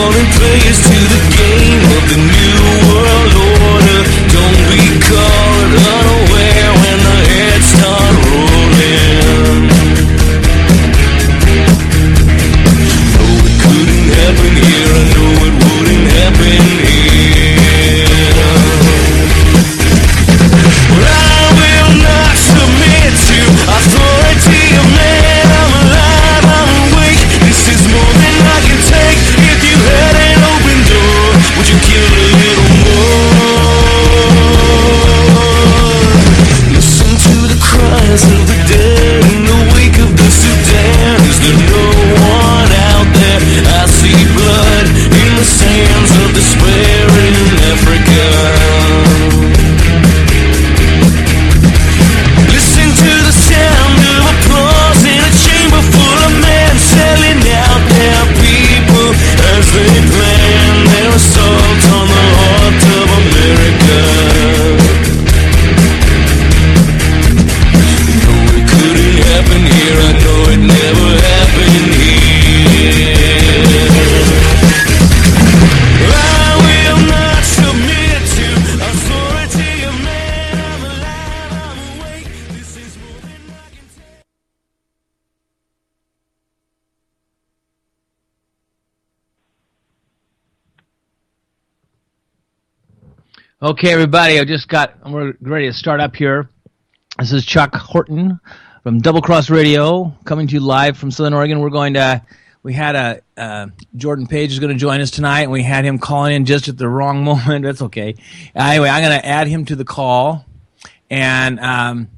falling players to the game of the new world order. Don't be caught unaware when the heads start rolling. No, it couldn't happen here. I know it wouldn't happen here. Well, I will not submit to authority of man. I'm alive, I'm awake. This is more than I can take. If you had an open door, would you kill a little more? Listen to the cries of the dead in the wake of the Sudan. Is there no one out there? I see blood in the sands of despair in Africa. Listen to the sound of applause in a chamber full of men selling out their people as they plan their assault on the heart of America. No, it couldn't happen here. I know it never happened here. I will not submit to authority of man. I'm alive, I'm awake. This is more than I can take. Okay, everybody, we're ready to start up here. This is Chuck Horton from Double Cross Radio, coming to you live from Southern Oregon. We had Jordan Page is going to join us tonight, and we had him calling in just at the wrong moment. That's okay. Anyway, I'm going to add him to the call, and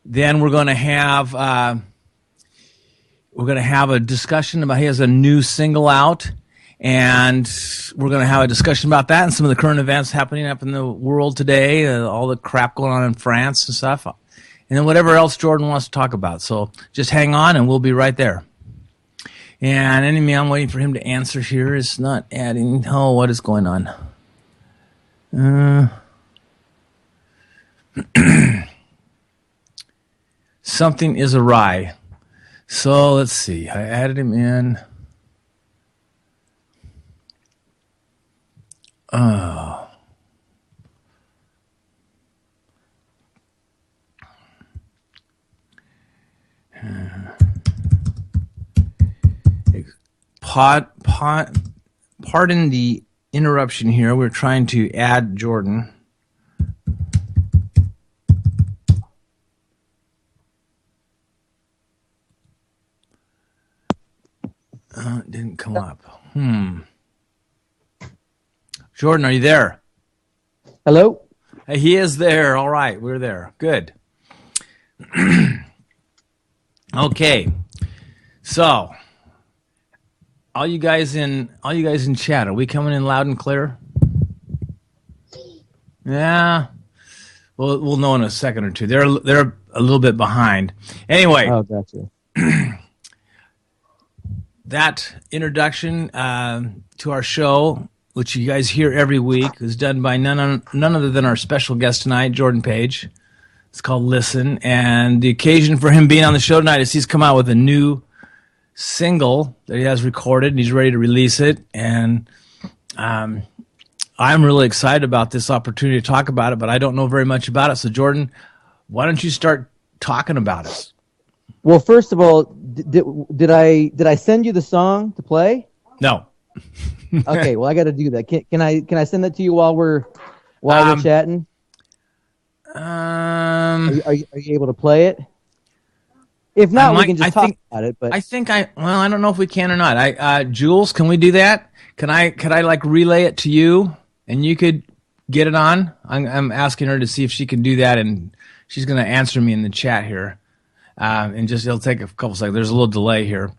then we're going to have a discussion about he has a new single out. And we're going to have a discussion about that and some of the current events happening up in the world today, all the crap going on in France and stuff, and then whatever else Jordan wants to talk about. So just hang on, and we'll be right there. And anyway, I'm waiting for him to answer here. It's not adding. Oh, what is going on? Something is awry. So let's see. I added him in. Oh. Pardon the interruption here. We're trying to add Jordan. It didn't come up. Jordan, are you there? Hello? Hey, he is there. All right, we're there. Good. Okay. So, all you guys in chat, are we coming in loud and clear? Yeah. Well, we'll know in a second or two. They're a little bit behind. Anyway. Oh, gotcha. That introduction to our show, which you guys hear every week, is done by none other than our special guest tonight, Jordan Page. It's called Listen, and the occasion for him being on the show tonight is he's come out with a new single that he has recorded, and he's ready to release it, and I'm really excited about this opportunity to talk about it, but I don't know very much about it. So, Jordan, why don't you start talking about it? Well, first of all, did I send you the song to play? No. Okay, well, I got to do that. Can I send that to you while we're chatting? Are you able to play it? If not, we can just talk about it. But I don't know if we can or not. Jules, can we do that? Could I like relay it to you and you could get it on? I'm asking her to see if she can do that, and she's going to answer me in the chat here. And just it'll take a couple seconds. There's a little delay here,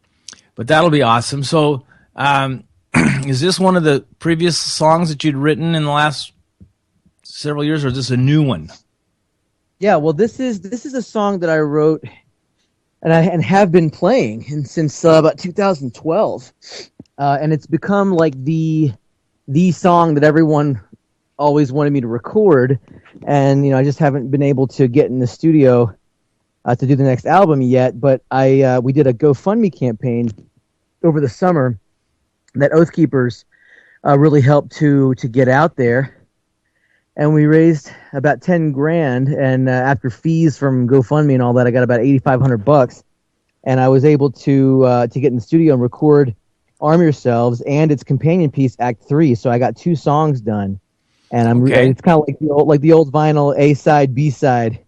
but that'll be awesome. So, is this one of the previous songs that you'd written in the last several years, or is this a new one? Yeah, well, this is a song that I wrote and have been playing since about 2012, and it's become like the song that everyone always wanted me to record, and I just haven't been able to get in the studio to do the next album yet. But we did a GoFundMe campaign over the summer that Oath Keepers really helped to get out there. And we raised about 10 grand, and after fees from GoFundMe and all that, I got about $8,500, and I was able to get in the studio and record "Arm Yourselves" and its companion piece, Act 3. So I got 2 songs done, and it's kind of like the old vinyl A side B side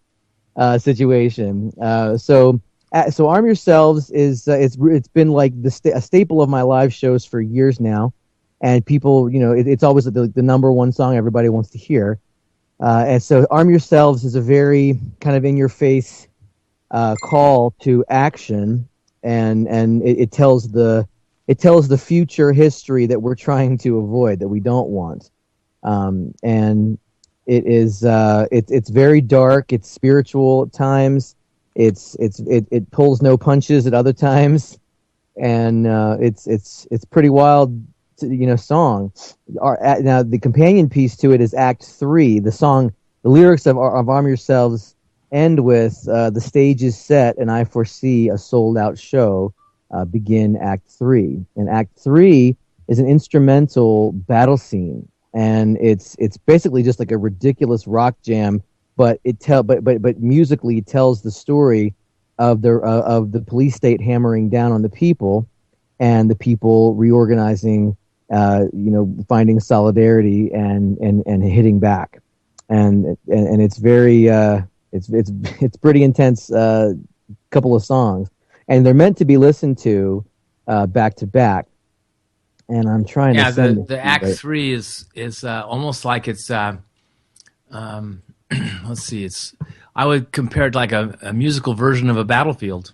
situation. So "Arm Yourselves" is it's been like a staple of my live shows for years now. And people, it's always the number one song everybody wants to hear. And so "Arm Yourselves" is a very kind of in-your-face call to action, and it tells the future history that we're trying to avoid, that we don't want. And it is it's very dark. It's spiritual at times. It pulls no punches at other times, and it's pretty wild. Song. Now the companion piece to it is Act 3. The lyrics of "Arm Yourselves" end with "The stage is set and I foresee a sold-out show. Begin Act 3." And Act 3 is an instrumental battle scene, and it's basically just like a ridiculous rock jam, but but musically tells the story of the police state hammering down on the people, and the people reorganizing, finding solidarity and hitting back, and it's very it's pretty intense couple of songs, and they're meant to be listened to back to back. And I'm trying to send the Act 3 is almost like it's let's see, I would compare it like a musical version of a battlefield.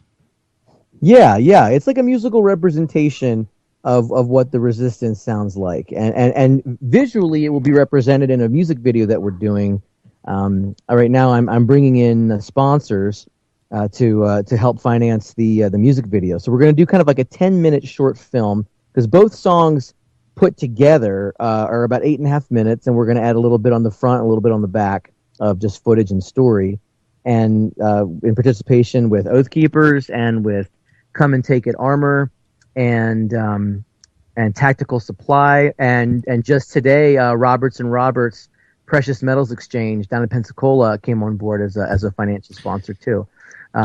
Yeah, it's like a musical representation of what the resistance sounds like, and visually it will be represented in a music video that we're doing. Right now, I'm bringing in sponsors to help finance the music video. So we're going to do kind of like a 10-minute short film, because both songs put together are about 8.5 minutes, and we're going to add a little bit on the front, a little bit on the back of just footage and story, and in participation with Oath Keepers and with Come and Take It Armor and Tactical Supply, and just today Roberts and Roberts Precious Metals Exchange down in Pensacola came on board as a financial sponsor too.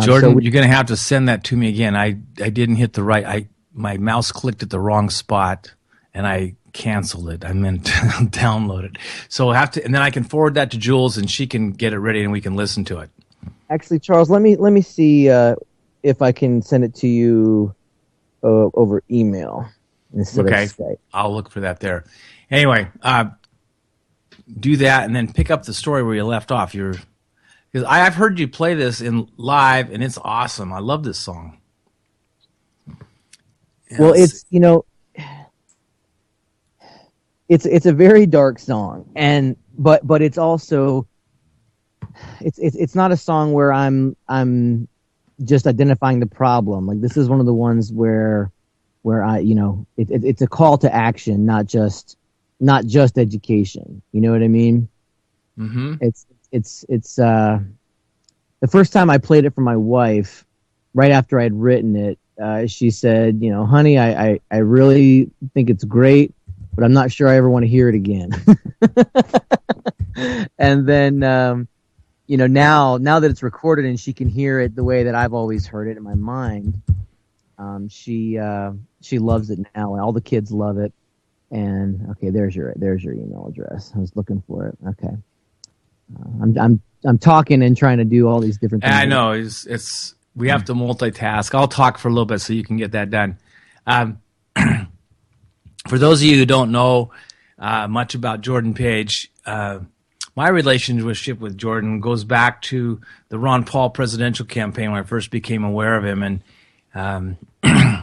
Jordan, you're going to have to send that to me again. I didn't hit the right. My mouse clicked at the wrong spot, and I canceled it. I meant to download it. So I have to, and then I can forward that to Jules, and she can get it ready, and we can listen to it. Actually, Charles, let me see if I can send it to you over email instead of Skype. I'll look for that there. Anyway, do that, and then pick up the story where you left off. Because I've heard you play this in live, and it's awesome. I love this song. Well, it's it's a very dark song, and but it's also it's not a song where I'm just identifying the problem. Like, this is one of the ones where I it's a call to action, not just education. You know what I mean? Mm-hmm. It's the first time I played it for my wife, right after I'd written it. She said, "Honey, I really think it's great, but I'm not sure I ever want to hear it again." And then, now that it's recorded and she can hear it the way that I've always heard it in my mind, she loves it now, and all the kids love it. And okay, there's your email address. I was looking for it. Okay, I'm talking and trying to do all these different things. I know we have to multitask. I'll talk for a little bit so you can get that done. For those of you who don't know much about Jordan Page, my relationship with Jordan goes back to the Ron Paul presidential campaign when I first became aware of him. And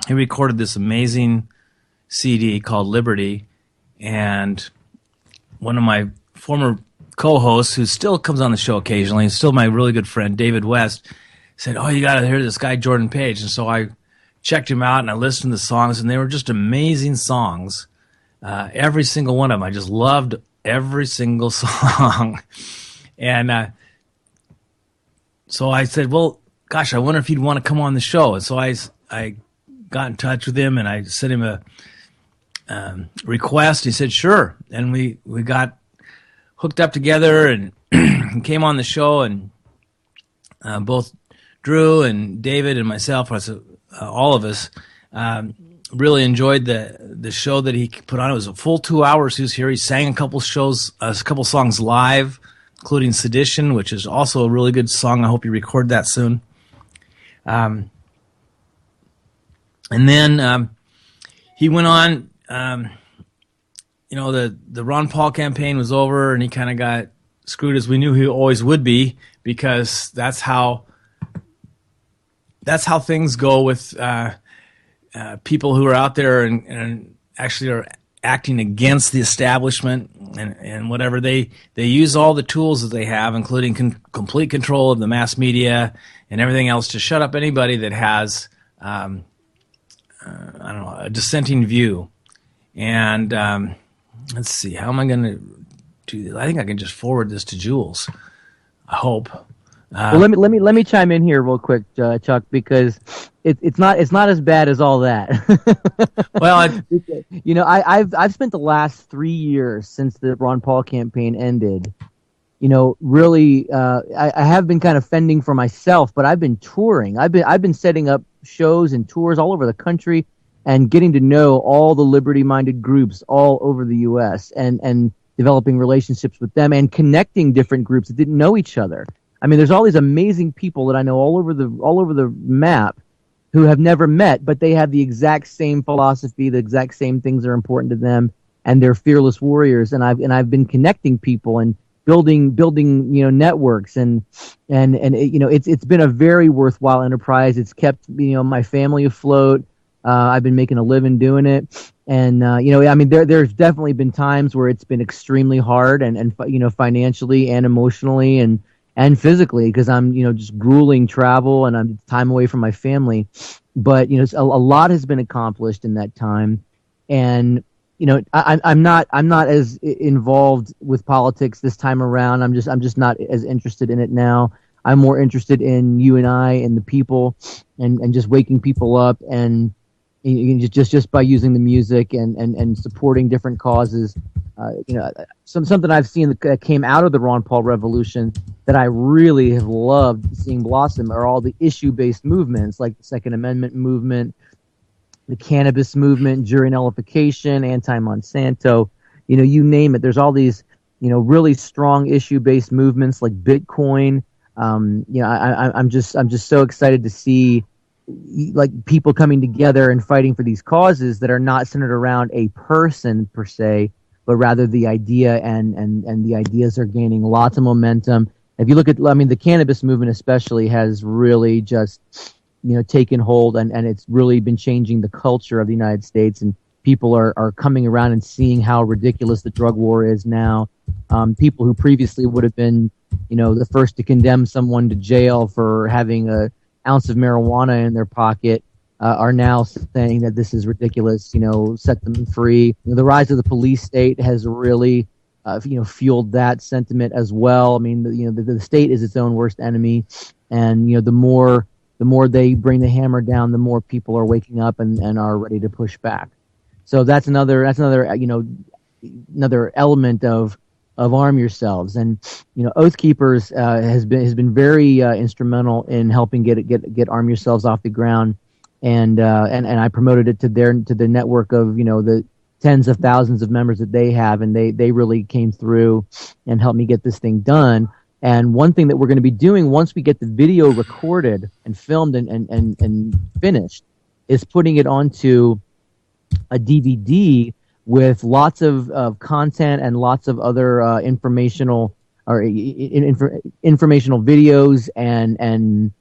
he recorded this amazing CD called Liberty. And one of my former co-hosts, who still comes on the show occasionally, is still my really good friend, David West, said, "Oh, you got to hear this guy, Jordan Page." And so I checked him out, and I listened to the songs, and they were just amazing songs. Every single one of them. I just loved every single song. And so I said, well, gosh, I wonder if he'd want to come on the show. And so I got in touch with him, and I sent him request. He said, sure. And we got hooked up together and came on the show, and both Drew and David and myself, all of us, really enjoyed the show that he put on. It was a full 2 hours. He was here. He sang a couple songs live, including Sedition, which is also a really good song. I hope you record that soon. And then he went on. The Ron Paul campaign was over, and he kind of got screwed, as we knew he always would be, because that's how things go with people who are out there and actually are acting against the establishment and whatever. They use all the tools that they have, including complete control of the mass media and everything else, to shut up anybody that has a dissenting view. And let's see, how am I going to do this? I think I can just forward this to Jules. I hope. Well, let me chime in here real quick, Chuck, because it's not as bad as all that. Well, I've spent the last 3 years since the Ron Paul campaign ended. Really, I have been kind of fending for myself, but I've been touring. I've been setting up shows and tours all over the country, and getting to know all the liberty-minded groups all over the U.S. and developing relationships with them and connecting different groups that didn't know each other. I mean, there's all these amazing people that I know all over the map who have never met, but they have the exact same philosophy, the exact same things are important to them, and they're fearless warriors. And I've been connecting people and building networks, and it's been a very worthwhile enterprise. It's kept my family afloat. I've been making a living doing it, and there's definitely been times where it's been extremely hard and financially and emotionally and physically, because I'm just grueling travel and I'm time away from my family. But a lot has been accomplished in that time, and I'm not as involved with politics this time around. I'm just not as interested in it now. I'm more interested in you and I and the people, and just waking people up, and just by using the music and supporting different causes. Something I've seen that came out of the Ron Paul revolution that I really have loved seeing blossom are all the issue-based movements, like the Second Amendment movement, the cannabis movement, jury nullification, anti-Monsanto, you name it. There's all these, really strong issue-based movements like Bitcoin. I'm just so excited to see like people coming together and fighting for these causes that are not centered around a person per se, but rather the idea, and the ideas are gaining lots of momentum. If you look at, the cannabis movement especially has really just, taken hold, and it's really been changing the culture of the United States, and people are coming around and seeing how ridiculous the drug war is now. People who previously would have been, the first to condemn someone to jail for having a ounce of marijuana in their pocket are now saying that this is ridiculous, set them free. The rise of the police state has really, fueled that sentiment as well. I mean, the state is its own worst enemy, and the more they bring the hammer down, the more people are waking up and are ready to push back. So that's another element of arm yourselves. And Oath Keepers has been very instrumental in helping get Arm Yourselves off the ground. And I promoted it to the network of the tens of thousands of members that they have, and they really came through and helped me get this thing done. And one thing that we're going to be doing once we get the video recorded and filmed and finished is putting it onto a DVD with lots of content and lots of other informational videos and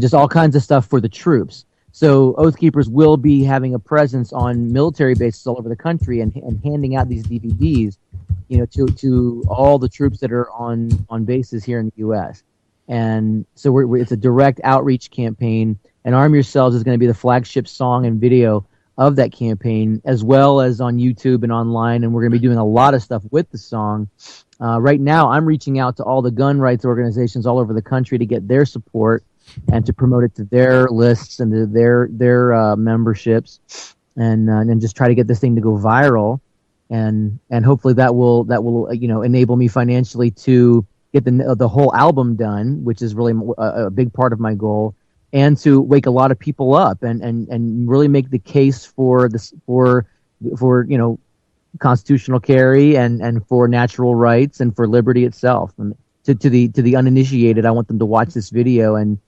just all kinds of stuff for the troops. So Oath Keepers will be having a presence on military bases all over the country and handing out these DVDs, to all the troops that are on bases here in the U.S. And so it's a direct outreach campaign, and Arm Yourselves is going to be the flagship song and video of that campaign, as well as on YouTube and online, and we're going to be doing a lot of stuff with the song. Right now, I'm reaching out to all the gun rights organizations all over the country to get their support and to promote it to their lists and to their memberships. and just try to get this thing to go viral, and hopefully that will enable me financially to get the whole album done, which is really a big part of my goal, and to wake a lot of people up and really make the case for this for constitutional carry and for natural rights and for liberty itself. And to the uninitiated, I want them to watch this video and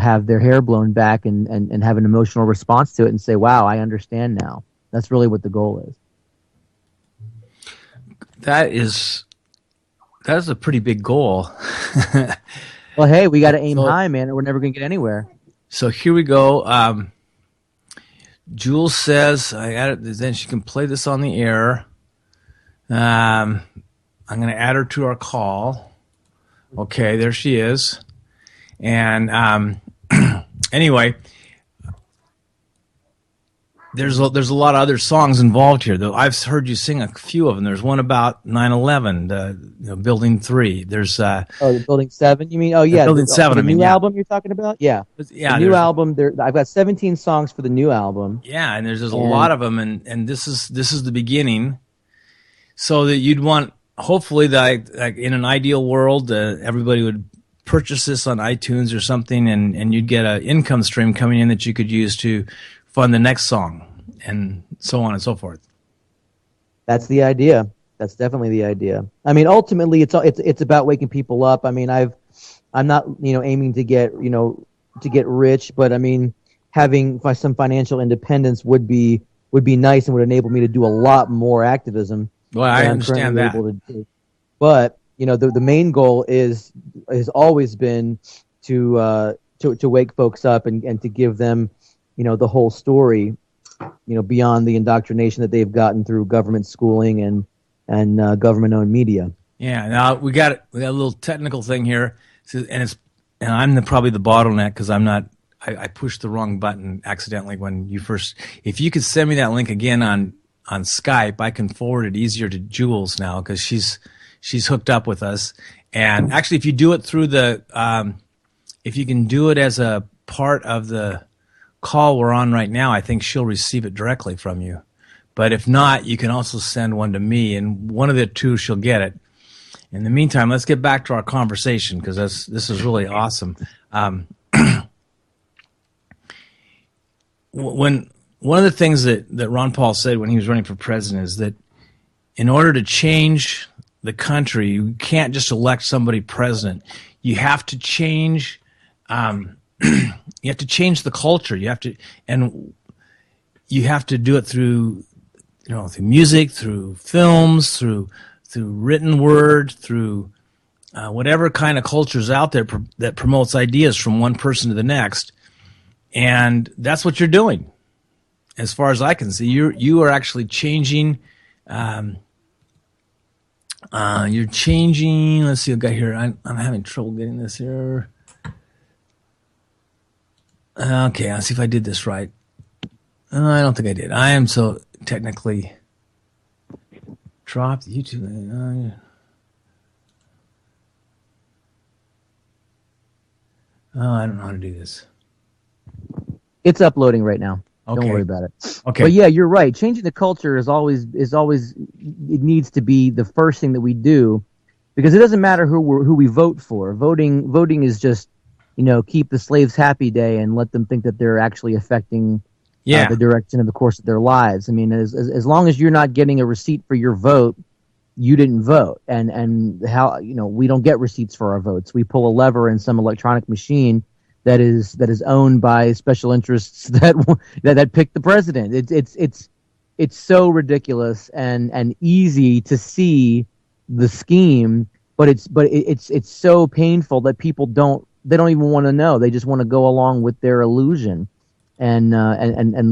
have their hair blown back and have an emotional response to it and say, wow, I understand now. That's really what the goal is. That is a pretty big goal. Well, hey, we got to aim high, man, or we're never going to get anywhere. So here we go. Jules says, then she can play this on the air. I'm going to add her to our call. Okay, there she is. And anyway, there's a lot of other songs involved here, though. I've heard you sing a few of them. There's one about 9/11, Building 3. There's Building 7. You mean? Oh yeah, Building 7. The new album you're talking about? Yeah, yeah. The new album. I've got 17 songs for the new album. Yeah, and there's a lot of them, and this is the beginning. So that you'd want, hopefully, that like in an ideal world, everybody would purchase this on iTunes or something, and you'd get an income stream coming in that you could use to fund the next song, and so on and so forth. That's the idea. That's definitely the idea. I mean, ultimately, it's about waking people up. I mean, I'm not aiming to get rich, but I mean, having some financial independence would be nice and would enable me to do a lot more activism. Well, I understand that. But the main goal has always been to wake folks up and to give them the whole story, beyond the indoctrination that they've gotten through government schooling and government-owned media. Yeah. Now we got a little technical thing here, and I'm probably the bottleneck because I pushed the wrong button accidentally when you first. If you could send me that link again on Skype, I can forward it easier to Jules now because she's hooked up with us. And actually, if you do it through if you can do it as a part of the call we're on right now, I think she'll receive it directly from you. But if not, you can also send one to me, and one of the two she'll get it. In the meantime, let's get back to our conversation because this is really awesome. One of the things that Ron Paul said when he was running for president is that in order to change the country, you can't just elect somebody president. You have to change. You have to change the culture. You have to do it through music, through films, through written word, through whatever kind of culture is out there that promotes ideas from one person to the next. And that's what you're doing, as far as I can see. You are actually changing. You're changing. Let's see what I got here. I'm having trouble getting this here. Okay, I'll see if I did this right. I don't think I did. I am so technically dropped YouTube. I don't know how to do this. It's uploading right now. Okay. Don't worry about it. Okay. But yeah, you're right. Changing the culture is always it needs to be the first thing that we do, because it doesn't matter who we vote for. Voting is just keep the slaves happy day and let them think that they're actually affecting the direction of the course of their lives. I mean, as long as you're not getting a receipt for your vote, you didn't vote. And how we don't get receipts for our votes. We pull a lever in some electronic machine that is owned by special interests that pick the president. It's so ridiculous and easy to see the scheme, but it's so painful that people don't even want to know. They just want to go along with their illusion and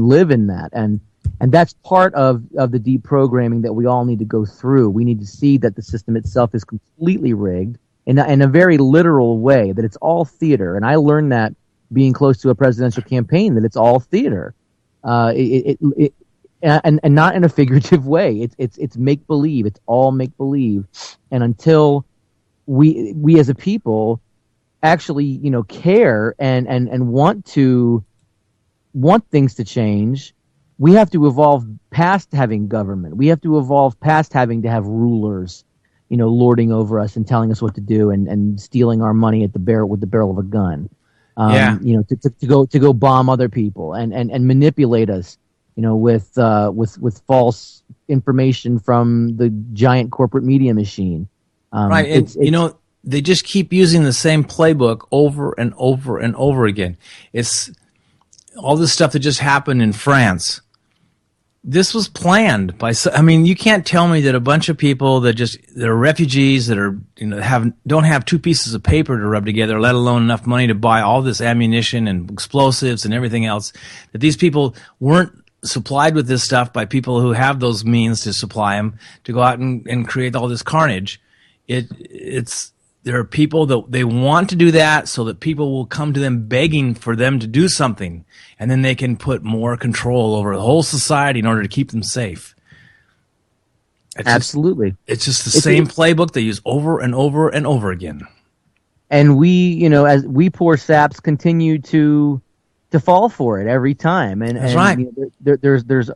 live in that. And that's part of the deprogramming that we all need to go through. We need to see that the system itself is completely rigged in a very literal way, that it's all theater. And I learned that being close to a presidential campaign, that it's all theater. And not in a figurative way. It's make believe. It's all make believe. And until we as a people actually care and want things to change, we have to evolve past having government. We have to evolve past having to have rulers, lording over us and telling us what to do and stealing our money at the barrel with the barrel of a gun. Yeah. To go bomb other people and manipulate us, with false information from the giant corporate media machine. Right, and they just keep using the same playbook over and over and over again. It's all this stuff that just happened in France. This was planned by. I mean, you can't tell me that a bunch of people that are refugees that are don't have two pieces of paper to rub together, let alone enough money to buy all this ammunition and explosives and everything else. That these people weren't supplied with this stuff by people who have those means to supply them to go out and create all this carnage. There are people that they want to do that so that people will come to them begging for them to do something, and then they can put more control over the whole society in order to keep them safe. Absolutely. It's just the same playbook they use over and over and over again. And we, as we poor saps continue to fall for it every time. That's right. There's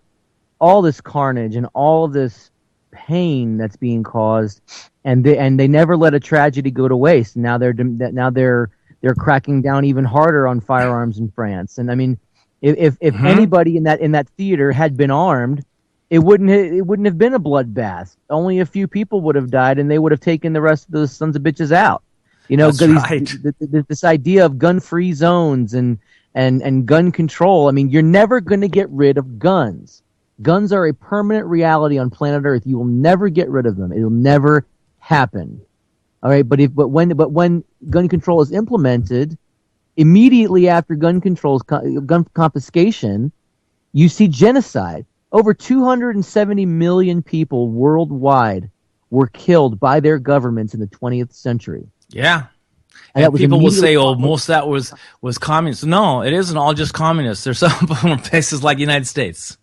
all this carnage and all of this pain that's being caused, and they never let a tragedy go to waste. Now they're cracking down even harder on firearms in France. And I mean, if anybody in that theater had been armed, it wouldn't have been a bloodbath. Only a few people would have died, and they would have taken the rest of those sons of bitches out. That's right. This idea of gun-free zones and gun control. I mean, you're never going to get rid of guns. Guns are a permanent reality on planet Earth. You will never get rid of them. It'll never happen. All right, but when gun control is implemented, immediately after gun confiscation, you see genocide. Over 270 million people worldwide were killed by their governments in the 20th century. Yeah. And people will say, "Oh, most of that was communists." No, it isn't all just communists. There's some places like the United States.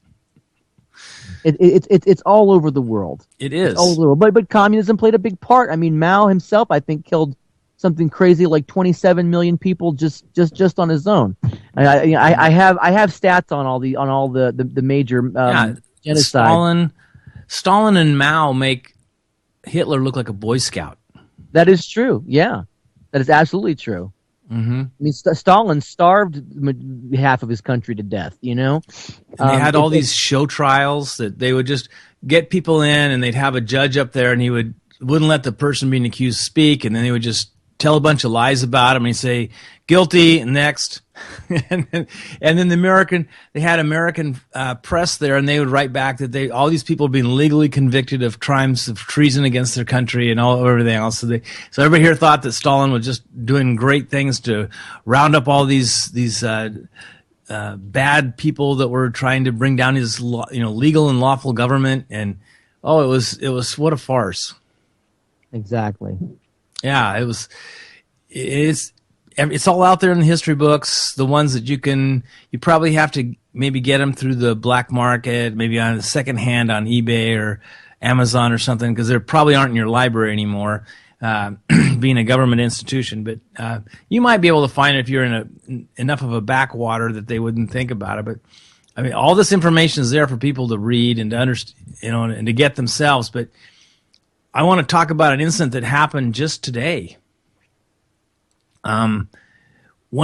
It's all over the world. It is. It's all over the world. But communism played a big part. I mean, Mao himself, I think, killed something crazy like 27 million people just on his own. I have stats on all the major genocide. Stalin and Mao make Hitler look like a Boy Scout. That is true. Yeah, that is absolutely true. Mm-hmm. I mean, Stalin starved half of his country to death, And they had all these show trials that they would just get people in, and they'd have a judge up there, and he wouldn't let the person being accused speak, and then they would just tell a bunch of lies about him, and he'd say, "Guilty, next." and then they had American press there, and they would write back that all these people had been legally convicted of crimes of treason against their country and everything else. So everybody here thought that Stalin was just doing great things to round up all these bad people that were trying to bring down his legal and lawful government. And it was what a farce. Exactly. Yeah, it's all out there in the history books, the ones that you probably have to maybe get them through the black market, maybe on second hand on eBay or Amazon or something, because they probably aren't in your library anymore, being a government institution. But you might be able to find it if you're in enough of a backwater that they wouldn't think about it. But I mean, all this information is there for people to read and to understand, and to get themselves. But I want to talk about an incident that happened just today. One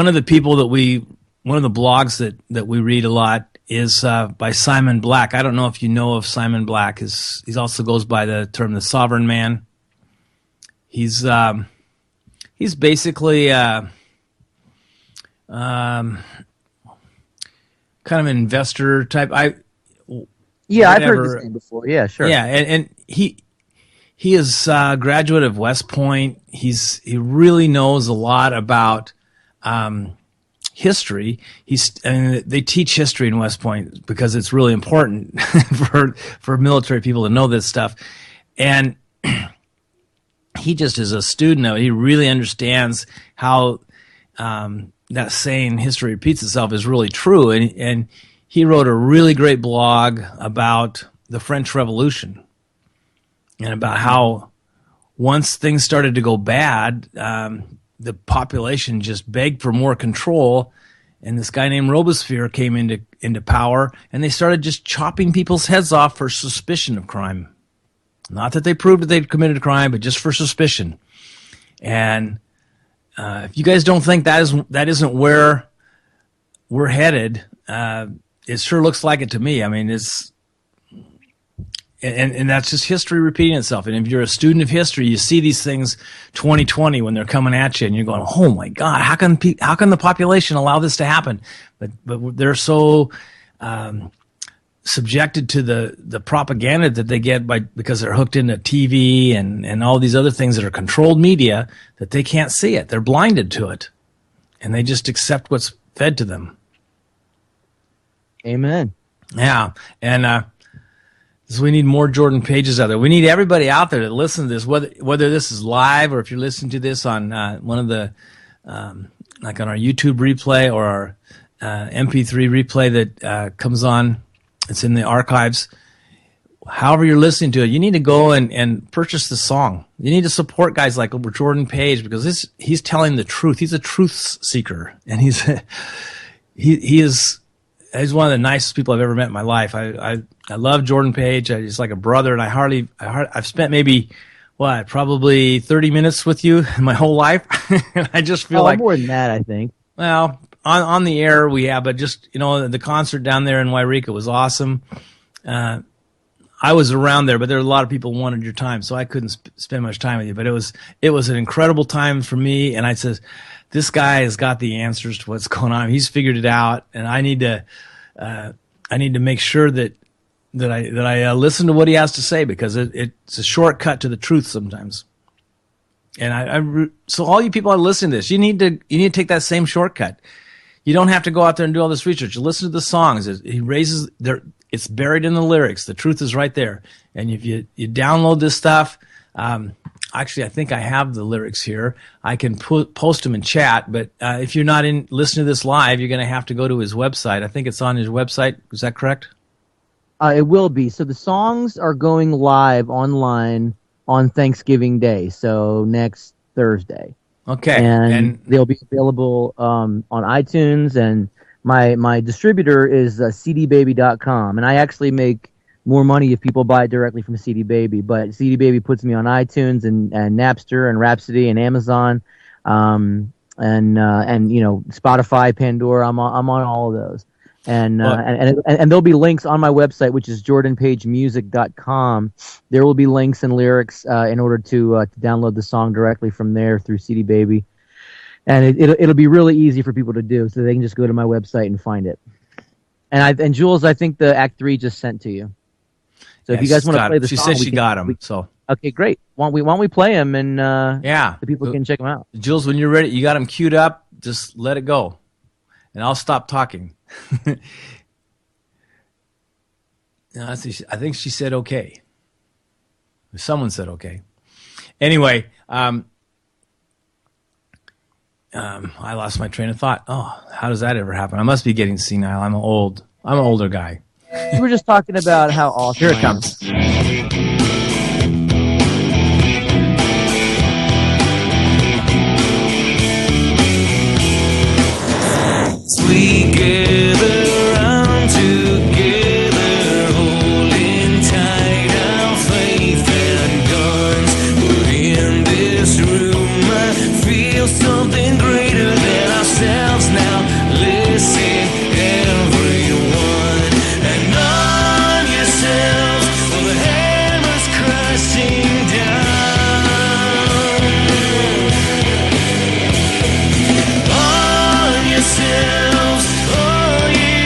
of the blogs that we read a lot is by Simon Black. I don't know if you know of Simon Black. He also goes by the term the Sovereign Man. He's basically kind of an investor type. I've heard this name before. Yeah, sure. Yeah, and he is a graduate of West Point. He really knows a lot about history. They teach history in West Point because it's really important for military people to know this stuff. And he just is a student of it. He really understands how that saying "history repeats itself" is really true. And he wrote a really great blog about the French Revolution. And about how once things started to go bad, the population just begged for more control, and this guy named Robespierre came into power, and they started just chopping people's heads off for suspicion of crime. Not that they proved that they'd committed a crime, but just for suspicion. And if you guys don't think that isn't where we're headed, it sure looks like it to me. I mean, and that's just history repeating itself. And if you're a student of history, you see these things 2020 when they're coming at you, and you're going, "Oh my God, how can the population allow this to happen?" But they're so subjected to the propaganda that they get because they're hooked into TV and all these other things that are controlled media, that they can't see it. They're blinded to it, and they just accept what's fed to them. Amen. Yeah, and so we need more Jordan Pages out there. We need everybody out there that listen to this, whether this is live or if you're listening to this on one of the like on our YouTube replay or our MP3 replay that comes on. It's in the archives. However you're listening to it, you need to go and purchase the song. You need to support guys like Jordan Page, because he's telling the truth. He's a truth seeker, and he's one of the nicest people I've ever met in my life. I love Jordan Page. He's like a brother, and I've spent maybe probably 30 minutes with you in my whole life. And I just feel like more than that, I think. Well, on the air we have, but just, the concert down there in Wairika was awesome. I was around there, but there were a lot of people who wanted your time, so I couldn't spend much time with you. But it was an incredible time for me, and I said, this guy has got the answers to what's going on. He's figured it out, and I need to make sure that I listen to what he has to say, because it's a shortcut to the truth sometimes. And so all you people that listen to this, you need to take that same shortcut. You don't have to go out there and do all this research. You listen to the songs. It's buried in the lyrics. The truth is right there. And if you download this stuff, actually, I think I have the lyrics here. I can post them in chat. But if you're not listening to this live, you're going to have to go to his website. I think it's on his website. Is that correct? It will be. So the songs are going live online on Thanksgiving Day, so next Thursday. Okay. And they'll be available on iTunes, and my distributor is cdbaby.com, and I actually make more money if people buy it directly from CD Baby, but CD Baby puts me on iTunes and Napster and Rhapsody and Amazon, and Spotify, Pandora. I'm on all of those. And there'll be links on my website, which is jordanpagemusic.com. There will be links and lyrics in order to download the song directly from there through CD Baby, and it'll be really easy for people to do, so they can just go to my website and find it. And Jules, I think the Act 3 just sent to you. So if you guys want to play the song, she said she got them. So okay, great. Why don't we play them, and the people can check them out. Jules, when you're ready, you got them queued up. Just let it go, and I'll stop talking. No, I think she said okay. Someone said okay. Anyway, I lost my train of thought. Oh, how does that ever happen? I must be getting senile. I'm an older guy. We were just talking about how awesome. Here it comes. We gather round together, holding tight our faith and guns. But in this room, I feel something greater than ourselves now. Listen, everyone, and on yourselves, for the hammer's crashing down. On yourselves. Oh, yeah.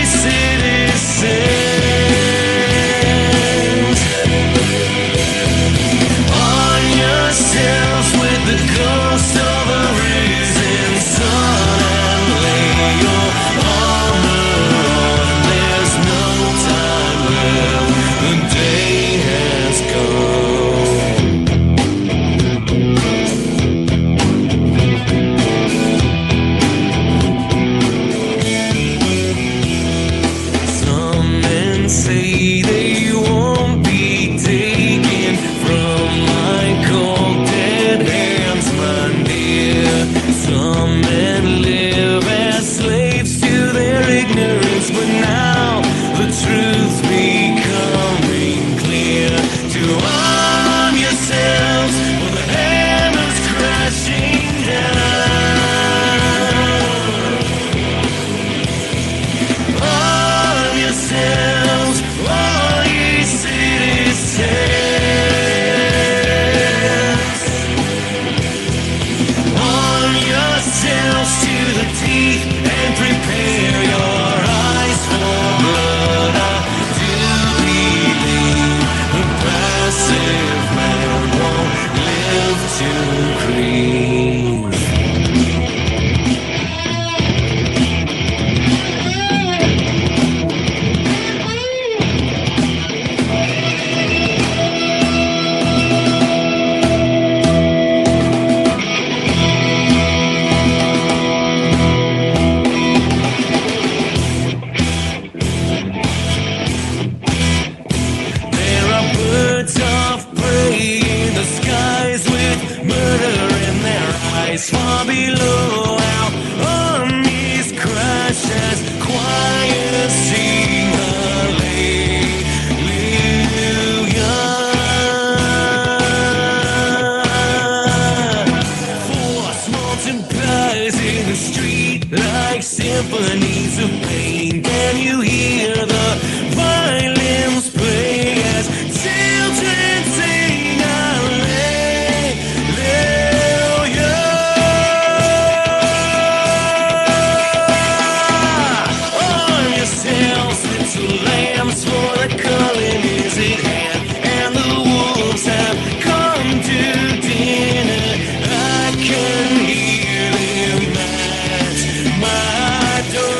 times for the calling is at hand, and the wolves have come to dinner. I can hear them at my door.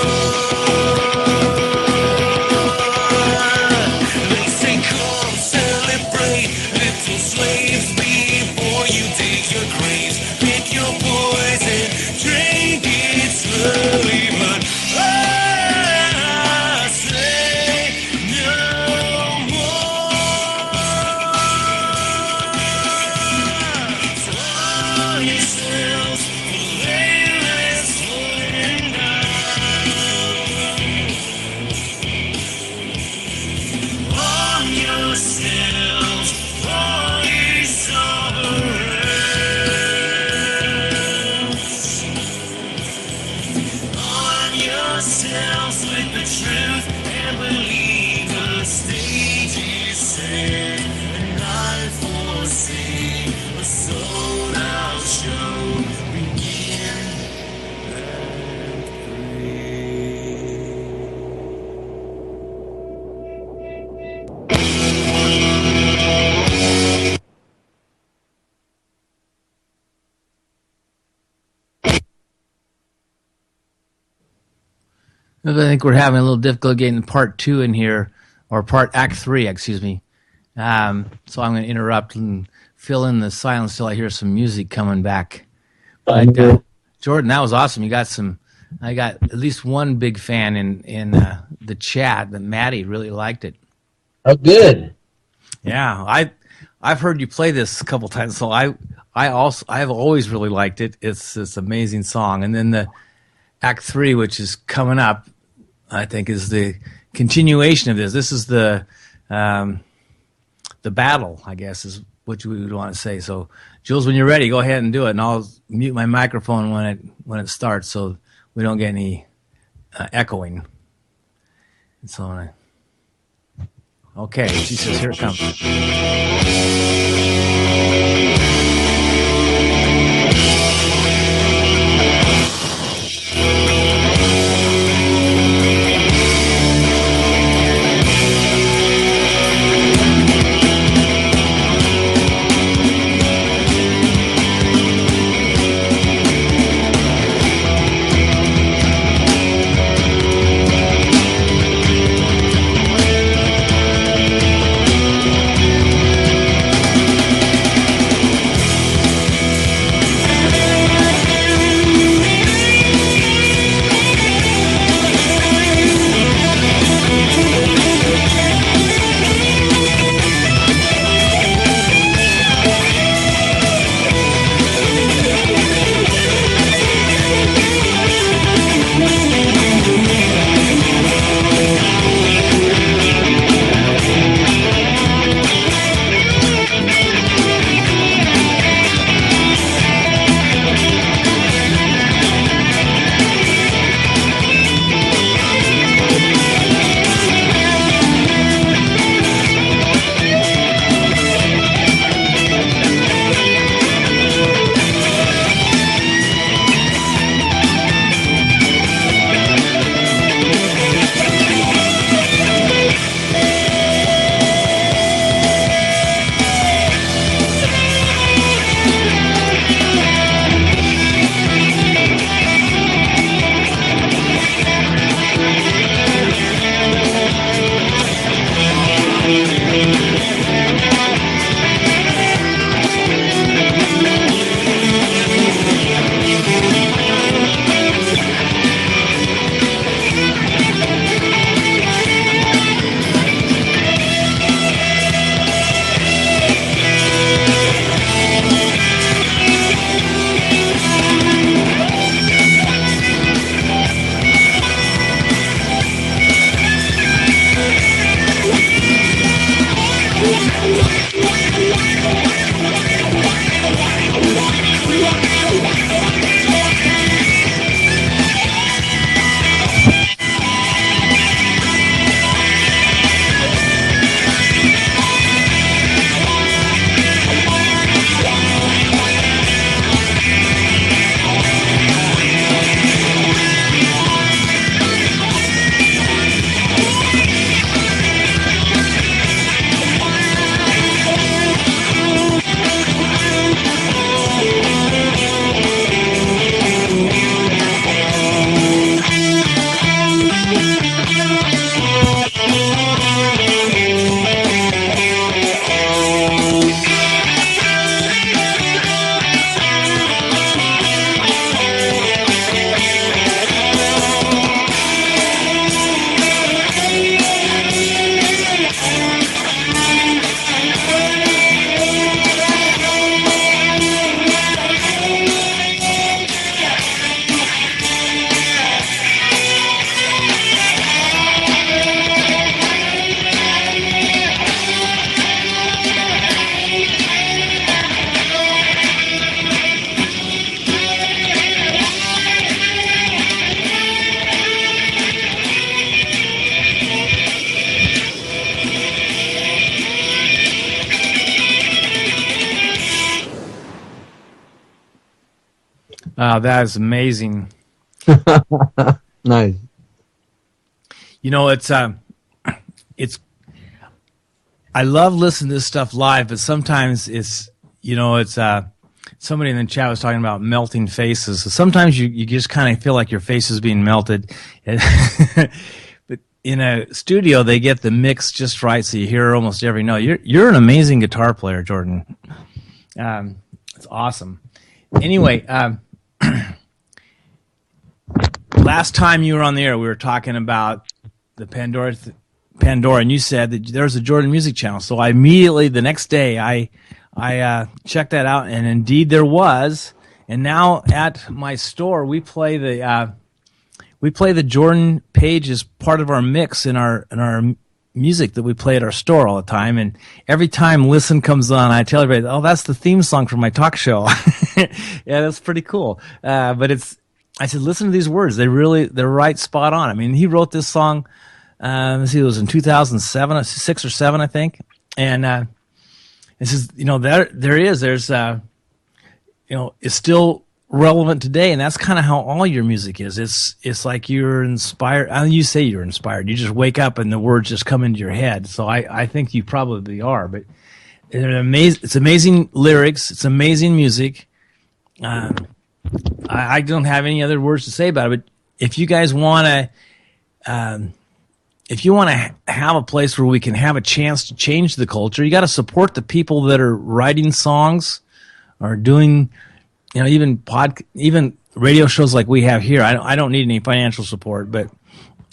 They say, come celebrate, little slaves, before you dig your graves. Pick your poison, drink it slowly, but I say no more. Tell yourselves the latest falling down. On yourselves, all ye sovereigns. On yourselves with the truth and believe the stage is set, and I foresee a sold out show begin at 3. I think we're having a little difficulty getting part 2 in here, or act 3, excuse me. So I'm going to interrupt and fill in the silence till I hear some music coming back. But Jordan, that was awesome. I got at least one big fan in the chat that Maddie really liked it. Oh, good. Yeah, I've heard you play this a couple times, so I've always really liked it. It's this amazing song, and then the Act 3, which is coming up, I think is the continuation of this. This is the battle, I guess, is what we would want to say. So, Jules, when you're ready, go ahead and do it, and I'll mute my microphone when it starts, so we don't get any echoing. And so on. Okay, she says, here it comes. That is amazing. Nice. You know, it's I love listening to this stuff live, but sometimes it's somebody in the chat was talking about melting faces. So sometimes you just kind of feel like your face is being melted. But in a studio, they get the mix just right, so you hear almost every note. You're an amazing guitar player, Jordan. It's awesome. Anyway, last time you were on the air, we were talking about the Pandora, and you said that there's a Jordan Music channel. So I immediately, the next day, I checked that out, and indeed there was. And now at my store, we play the Jordan Page as part of our mix in our music that we play at our store all the time. And every time Listen comes on, I tell everybody, "Oh, that's the theme song for my talk show." Yeah, that's pretty cool. But I said, listen to they're right spot on. I mean, he wrote this song. Let's see, it was in 2007, 6 or 7, I think. And this is, there's it's still relevant today, and that's kind of how all your music is. It's like you're inspired. You say you're inspired. You just wake up and the words just come into your head. So I think you probably are. But it's amazing lyrics. It's amazing music. I don't have any other words to say about it. But if you guys want to, have a place where we can have a chance to change the culture, you got to support the people that are writing songs or doing, even radio shows like we have here. I don't need any financial support, but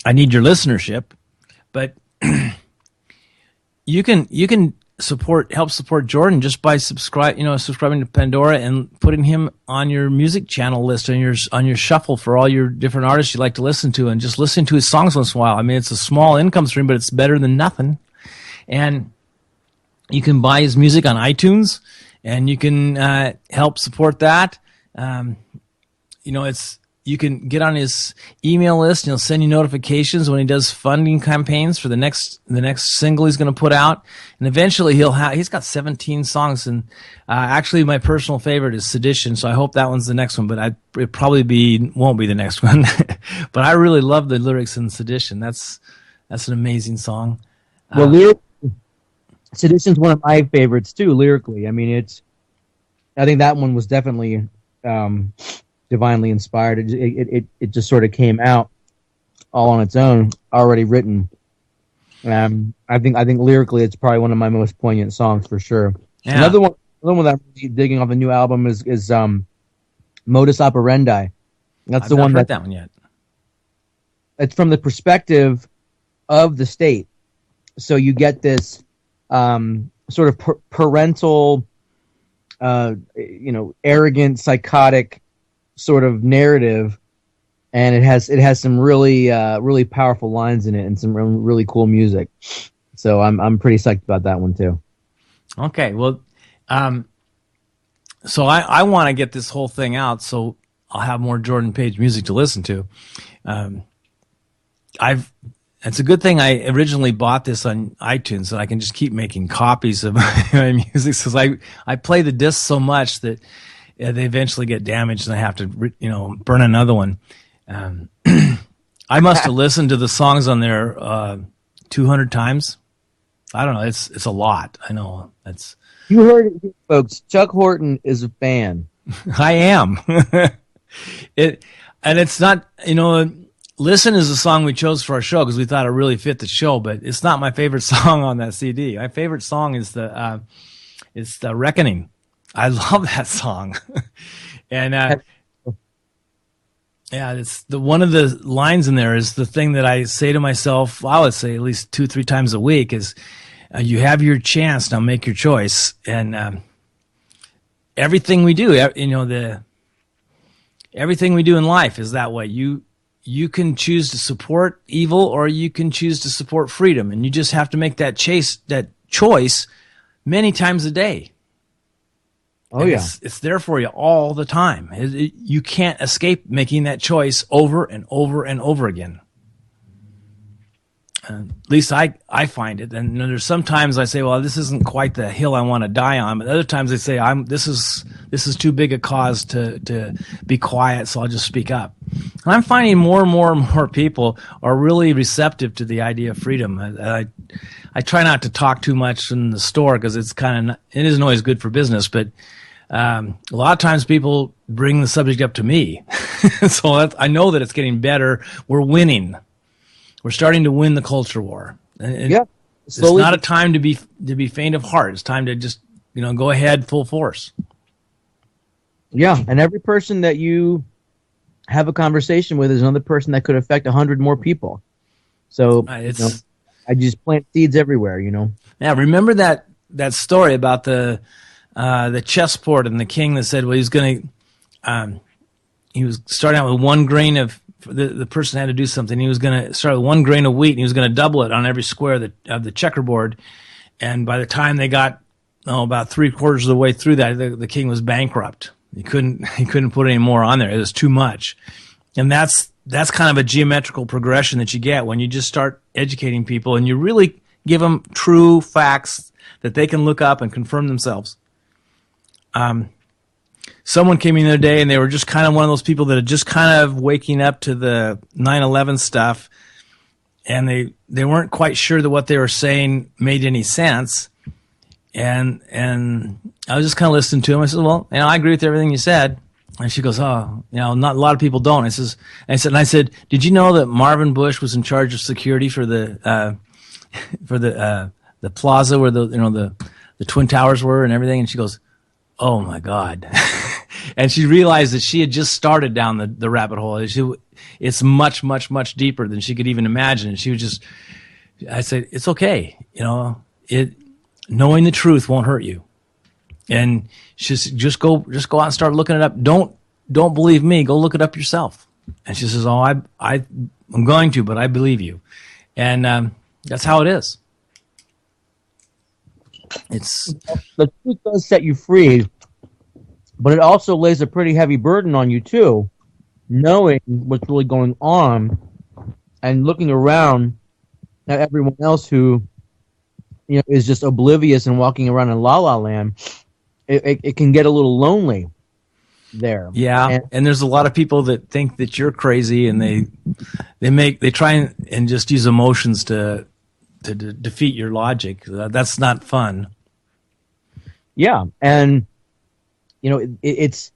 I need your listenership. But you can help support Jordan just by subscribing to Pandora and putting him on your music channel list on your shuffle for all your different artists you like to listen to, and just listen to his songs once in a while. I mean, it's a small income stream, but it's better than nothing. And you can buy his music on iTunes, and you can help support that. You can get on his email list, and he'll send you notifications when he does funding campaigns for the next single he's going to put out. And eventually he's got 17 songs, and actually my personal favorite is Sedition, so I hope that one's the next one, but it probably won't be the next one. But I really love the lyrics in Sedition. That's an amazing song. Well, Sedition's one of my favorites too, lyrically. I mean, I think that one was definitely divinely inspired. It just sort of came out all on its own, already written. I think lyrically, it's probably one of my most poignant songs for sure. Yeah. Another one that I'm really digging off the new album is Modus Operandi. That's the one I've not heard that one yet. It's from the perspective of the state, so you get this sort of parental, arrogant, psychotic sort of narrative, and it has some really really powerful lines in it and some really cool music. So I'm pretty psyched about that one too. Okay, well, so I want to get this whole thing out, so I'll have more Jordan Page music to listen to. It's a good thing I originally bought this on iTunes, so I can just keep making copies of my music, because I play the discs so much that they eventually get damaged and I have to burn another one. I must have listened to the songs on there 200 times. I don't know. It's a lot. I know. You heard it, folks. Chuck Horton is a fan. I am. It's not, Listen is a song we chose for our show because we thought it really fit the show, but it's not my favorite song on that CD. My favorite song is the Reckoning. I love that song. And it's one of the lines in there is the thing that I say to myself, I would say at least 2-3 times a week, is you have your chance, now make your choice. And everything we do, everything we do in life is that way. You can choose to support evil, or you can choose to support freedom, and you just have to make that choice many times a day. Oh, and yeah. It's there for you all the time. You can't escape making that choice over and over and over again. At least I find it. And there's sometimes I say, well, this isn't quite the hill I want to die on. But other times I say, this is too big a cause to be quiet, so I'll just speak up. And I'm finding more and more people are really receptive to the idea of freedom. I try not to talk too much in the store because it isn't always good for business. But a lot of times people bring the subject up to me, so I know that it's getting better. We're winning. We're starting to win the culture war. Yeah, it's not a time to be faint of heart. It's time to just go ahead full force. Yeah, and every person that you have a conversation with is another person that could affect 100 more people. So I just plant seeds everywhere. Yeah, remember that story about the chessboard and the king that said, well, he was starting out with 1 grain of. The person had to do something. He was going to start with 1 grain of wheat, and he was going to double it on every square of the checkerboard. And by the time they got about 3/4 of the way through that, the king was bankrupt. He couldn't put any more on there. It was too much. And that's kind of a geometrical progression that you get when you just start educating people and you really give them true facts that they can look up and confirm themselves. Someone came in the other day, and they were just kind of one of those people that are just kind of waking up to the 9/11 stuff, and they weren't quite sure that what they were saying made any sense. And I was just kind of listening to him. I said, well, I agree with everything you said. And she goes, oh, not a lot of people don't. I said, did you know that Marvin Bush was in charge of security for the plaza where the Twin Towers were and everything? And she goes, oh my God. And she realized that she had just started down the rabbit hole. It's much, much, much deeper than she could even imagine. And I said, it's okay. Knowing the truth won't hurt you. And she said, just go out and start looking it up. Don't believe me. Go look it up yourself. And she says, oh, I'm going to, but I believe you. And that's how it is. The truth does set you free, but it also lays a pretty heavy burden on you too, knowing what's really going on and looking around at everyone else who is just oblivious and walking around in la la land. It can get a little lonely there. Yeah, and there's a lot of people that think that you're crazy, and they try and just use emotions to defeat your logic. That's not fun. Yeah, and it's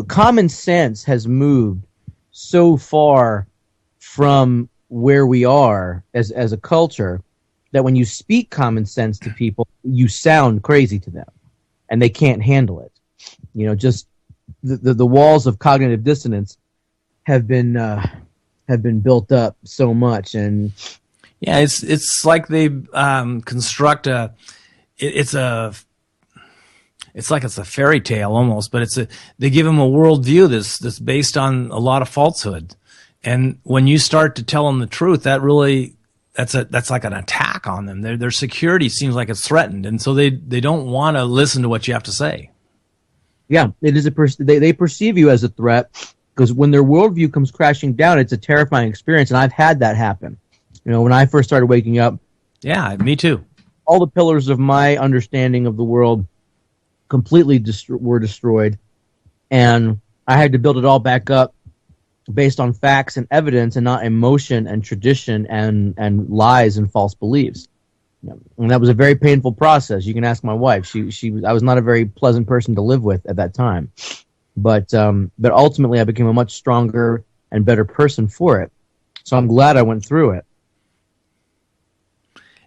common sense has moved so far from where we are as a culture that when you speak common sense to people, you sound crazy to them, and they can't handle it. Just the walls of cognitive dissonance have been built up so much. And yeah, it's like they construct it's like it's a fairy tale almost, but they give them a worldview that's based on a lot of falsehood. And when you start to tell them the truth, that's like an attack on them. Their security seems like it's threatened, and so they don't want to listen to what you have to say. Yeah, it is they perceive you as a threat because when their worldview comes crashing down, it's a terrifying experience, and I've had that happen. When I first started waking up. Yeah, me too. All the pillars of my understanding of the world completely were destroyed, and I had to build it all back up based on facts and evidence and not emotion and tradition and lies and false beliefs. And that was a very painful process. You can ask my wife. I was not a very pleasant person to live with at that time. But ultimately I became a much stronger and better person for it. So I'm glad I went through it.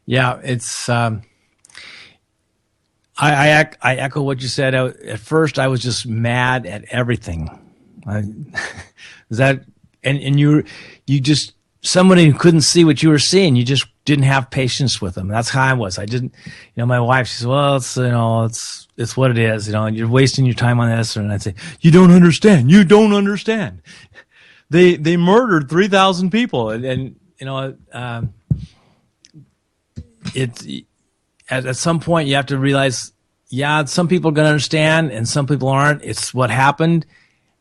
Yeah, it's I echo what you said. At first I was just mad at everything. And you just somebody who couldn't see what you were seeing, you just didn't have patience with them. That's how I was. I didn't, my wife, she said, well, it's what it is, you're wasting your time on this. And I'd say, you don't understand. They murdered 3,000 people. And at some point you have to realize, some people are going to understand and some people aren't. It's what happened.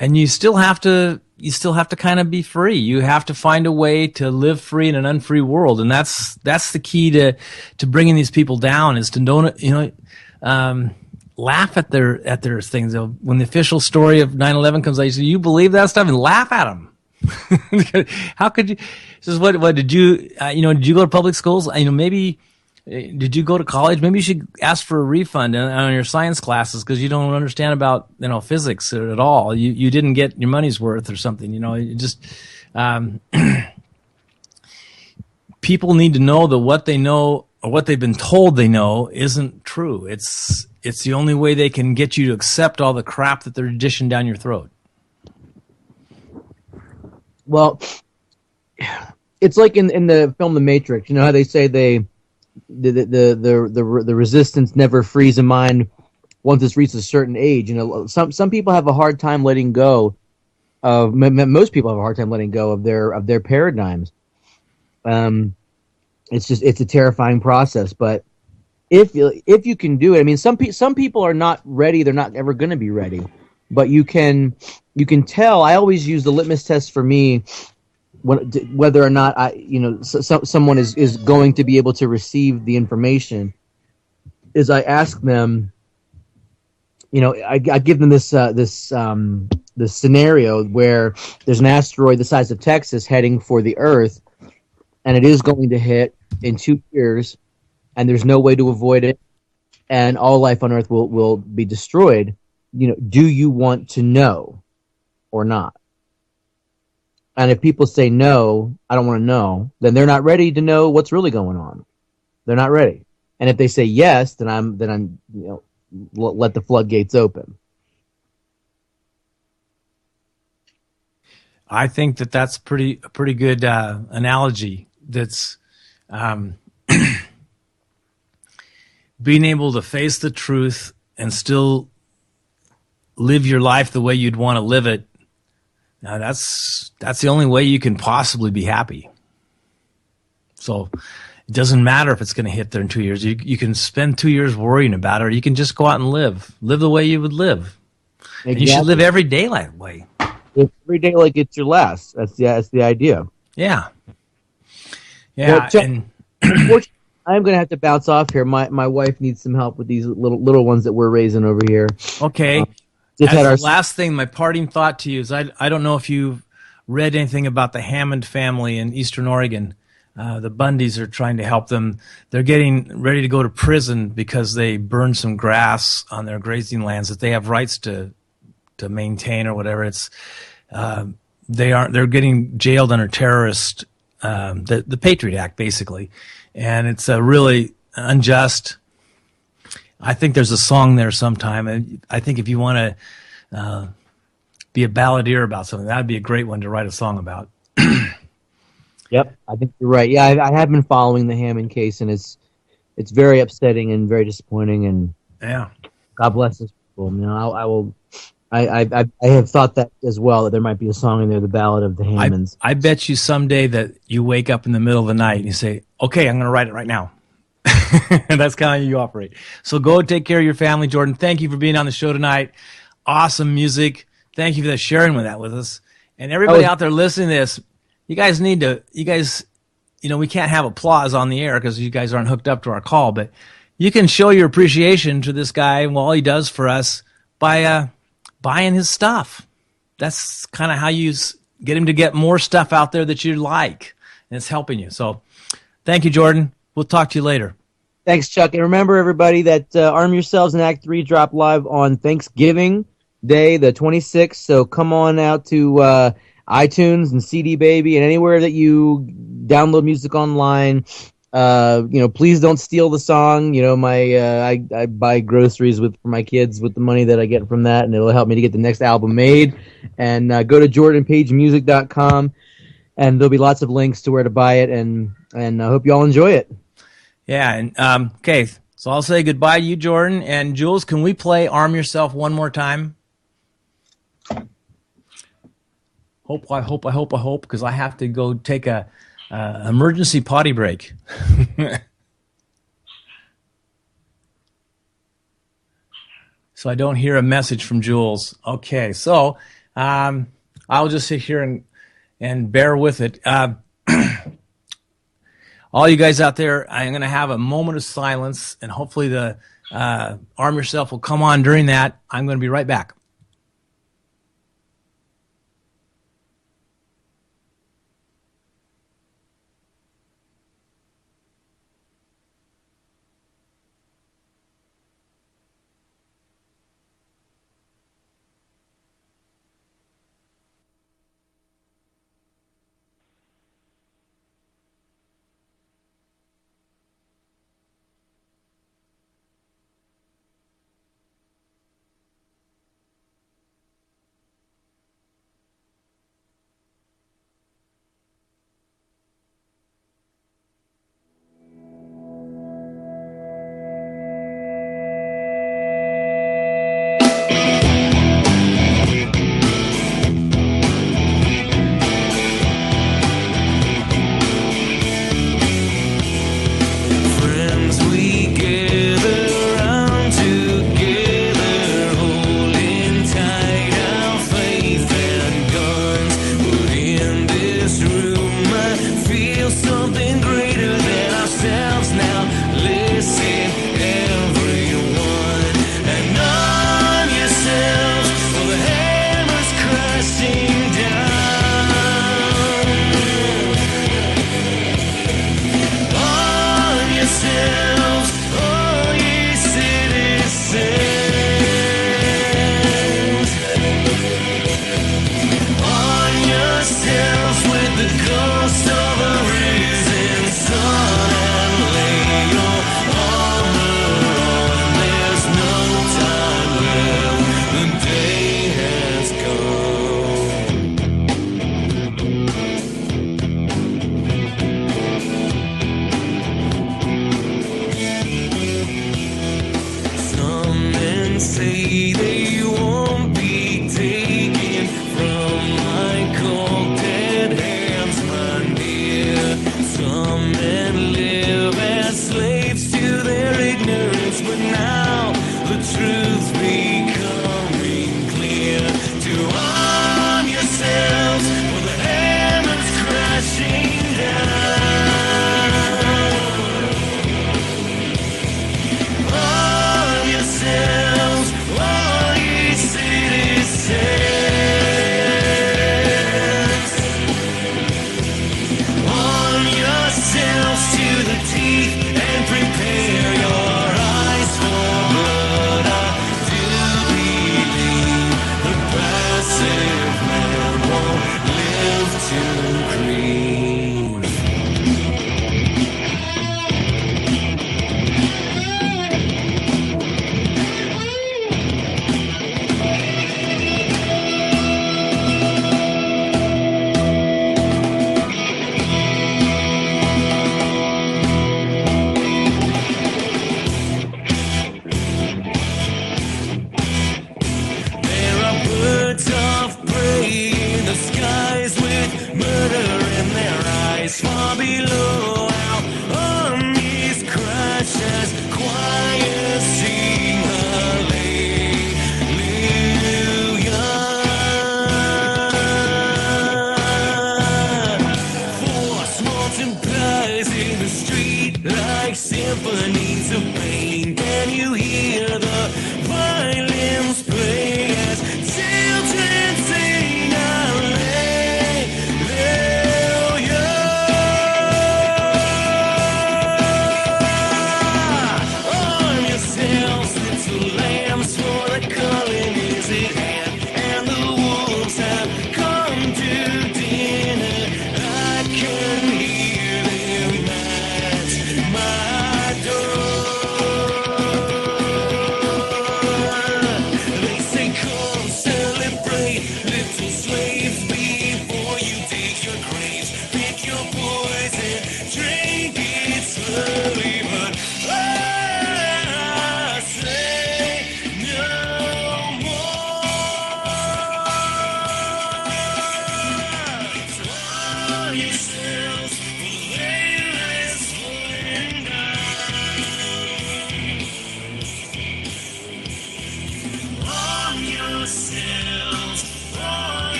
And you still have to you still have to kind of be free. You have to find a way to live free in an unfree world, and that's the key to bringing these people down, is to don't laugh at their things. When the official story of 9/11 comes out, you say, "You believe that stuff?" and laugh at them. How could you? This is what did you did you go to public schools? Maybe. Did you go to college? Maybe you should ask for a refund on your science classes because you don't understand about physics at all. You didn't get your money's worth or something. You just people need to know that what they know or what they've been told they know isn't true. It's the only way they can get you to accept all the crap that they're dishing down your throat. Well, it's like in the film The Matrix. You know how they say the resistance never frees a mind once it's reached a certain age. Some people have a hard time letting go of. Most people have a hard time letting go of their paradigms. It's a terrifying process. But if you can do it, I mean, some people are not ready. They're not ever going to be ready. But you can tell. I always use the litmus test for me. Whether or not someone is going to be able to receive the information, is I ask them, I give them this scenario where there's an asteroid the size of Texas heading for the Earth, and it is going to hit in 2 years, and there's no way to avoid it, and all life on Earth will be destroyed. Do you want to know or not? And if people say no, I don't want to know, then they're not ready to know what's really going on. They're not ready. And if they say yes, then I'm let the floodgates open. I think that's a pretty good analogy. That's being able to face the truth and still live your life the way you'd want to live it. Now that's the only way you can possibly be happy. So it doesn't matter if it's going to hit there in 2 years. You can spend 2 years worrying about it, or you can just go out and live the way you would live. Exactly. And you should live every day that way. Every day like it's your last. That's the idea. Yeah. Well, Chuck, unfortunately, I'm going to have to bounce off here. My wife needs some help with these little ones that we're raising over here. Okay. Last thing, my parting thought to you is I don't know if you've read anything about the Hammond family in Eastern Oregon. The Bundys are trying to help them. They're getting ready to go to prison because they burned some grass on their grazing lands that they have rights to maintain or whatever. It's they're getting jailed under terrorist the Patriot Act basically, and it's really unjust. I think there's a song there sometime, and I think if you want to be a balladeer about something, that would be a great one to write a song about. Yep, I think you're right. Yeah, I have been following the Hammond case, and it's very upsetting and very disappointing. And yeah, God bless those people. I have thought that as well, that there might be a song in there, the Ballad of the Hammonds. I bet you someday that you wake up in the middle of the night and you say, "Okay, I'm going to write it right now." And that's kind of how you operate. So go take care of your family, Jordan. Thank you for being on the show tonight. Awesome music. Thank you for sharing that with us. And everybody out there listening to this, we can't have applause on the air because you guys aren't hooked up to our call, but you can show your appreciation to this guy and all he does for us by buying his stuff. That's kind of how you get him to get more stuff out there that you like, and it's helping you. So thank you, Jordan. We'll talk to you later. Thanks, Chuck. And remember, everybody, that Arm Yourselves in Act 3 drop live on Thanksgiving Day, the 26th. So come on out to iTunes and CD Baby and anywhere that you download music online. Please don't steal the song. I buy groceries for my kids with the money that I get from that, and it'll help me to get the next album made. And go to jordanpagemusic.com, and there'll be lots of links to where to buy it. And I hope you all enjoy it. Yeah, and okay, so I'll say goodbye to you, Jordan. And Jules, can we play Arm Yourself one more time? I hope, because I have to go take a emergency potty break. So I don't hear a message from Jules. Okay, so I'll just sit here and bear with it. All you guys out there, I'm going to have a moment of silence, and hopefully the Arm Yourself will come on during that. I'm going to be right back.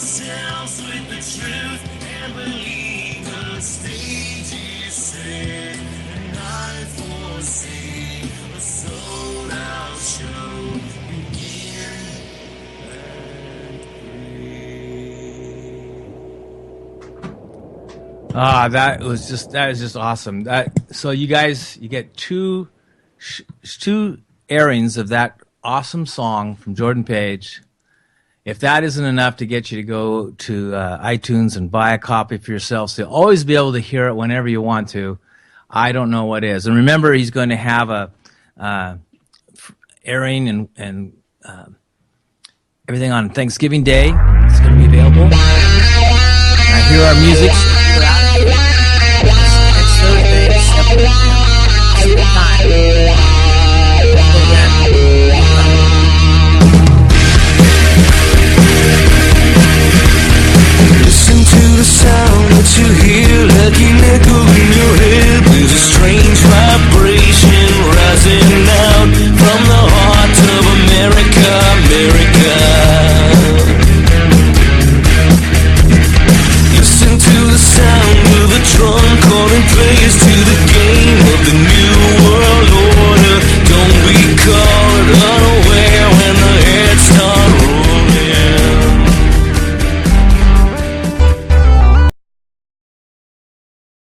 ourselves with the truth and believe the stage is set. And I foresee a sold out show begin and free. That is just awesome. So you guys, you get two airings of that awesome song from Jordan Page. If that isn't enough to get you to go to iTunes and buy a copy for yourself, so you'll always be able to hear it whenever you want to, I don't know what is. And remember, he's going to have a airing and everything on Thanksgiving Day. It's going to be available. I hear our music